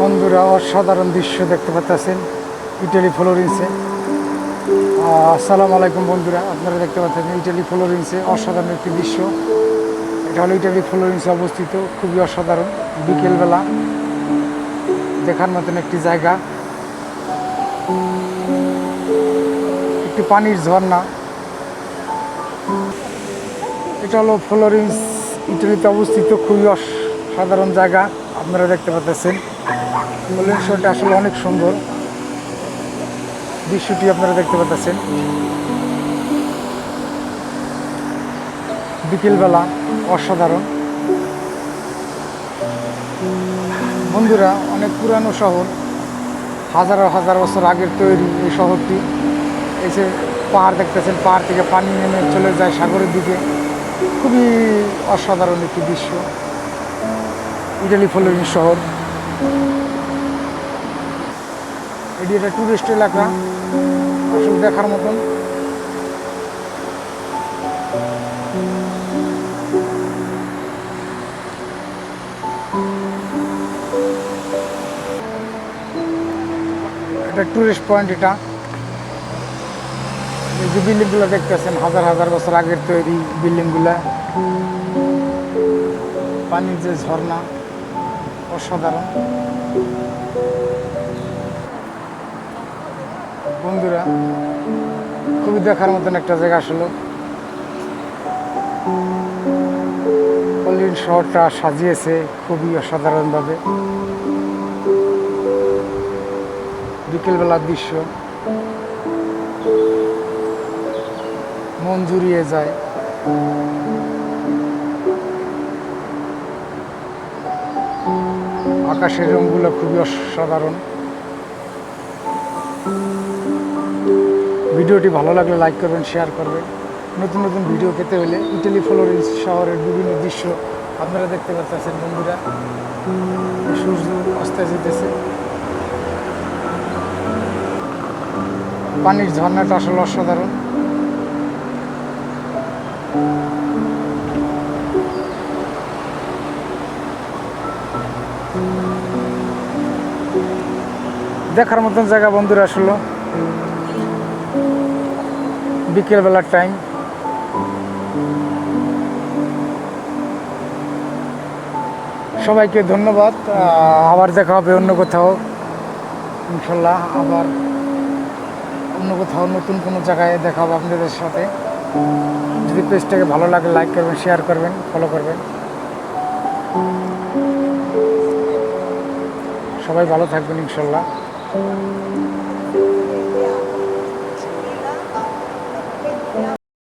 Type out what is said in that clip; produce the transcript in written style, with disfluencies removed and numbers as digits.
বন্ধুরা অসাধারণ দৃশ্য দেখতে পাচ্ছেন ইটালি ফ্লোরেন্সে। আসসালামু আলাইকুম বন্ধুরা, আপনারা দেখতে পাচ্ছেন ইটালি ফ্লোরেন্সে অসাধারণ একটি দৃশ্য। এটা হলো ইটালি ফ্লোরেন্সে অবস্থিত, খুবই অসাধারণ। বিকেলবেলা দেখার মতন একটি জায়গা, একটি পানির ঝর্ণা। এটা হলো ফ্লোরেন্স, ইটালিতে অবস্থিত, খুবই অসাধারণ জায়গা। আপনারা দেখতে পাচ্ছেন ফ্লোরেন্স শহরটা আসলে অনেক সুন্দর। দৃশ্যটি আপনারা দেখতে পাচ্ছেন বিকেলবেলা, অসাধারণ। বন্ধুরা, অনেক পুরানো শহর, হাজার হাজার বছর আগের তৈরি এই শহরটি। এই যে পাহাড় দেখতেছেন, পাহাড় থেকে পানি নেমে চলে যায় সাগরের দিকে। খুবই অসাধারণ একটি দৃশ্য ইটালি ফ্লোরেন্স শহর। এটি একটা টুরিস্ট এলাকা, আসলে দেখার মতন। এটা টুরিস্ট পয়েন্ট। এটা এই যে বিল্ডিংগুলো দেখতেছেন, হাজার হাজার বছর আগের তৈরি বিল্ডিংগুলা, পানির যে ঝর্ণা, অসাধারণ। বন্ধুরা, খুবই দেখার মতন একটা জায়গা আসলে। ফ্লোরেন্স শহরটা সাজিয়েছে খুবই অসাধারণভাবে। বিকেলবেলার দৃশ্য মন জুড়িয়ে যায়। আকাশের রঙগুলো খুবই অসাধারণ। ভিডিওটি ভালো লাগলে লাইক করবেন, শেয়ার করবেন। নতুন নতুন ভিডিও পেতে হলে ইটালি ফ্লোরেন্স শহরের বিভিন্ন দৃশ্য আপনারা দেখতে পাচ্ছেন। বন্ধুরা, সূর্য অস্তে যেতেছে, পানির ঝর্ণাটা আসলে অসাধারণ। দেখার মতন জায়গা বন্ধুরা, আসলে বিকেলবেলার টাইম। সবাইকে ধন্যবাদ। আবার দেখা হবে অন্য কোথাও ইনশাল্লাহ। আবার অন্য কোথাও নতুন কোনো জায়গায় দেখা হবে আপনাদের সাথে। যদি পেজটাকে ভালো লাগে লাইক করবেন, শেয়ার করবেন, ফলো করবেন। সবাই ভালো থাকবেন ইনশাল্লাহ।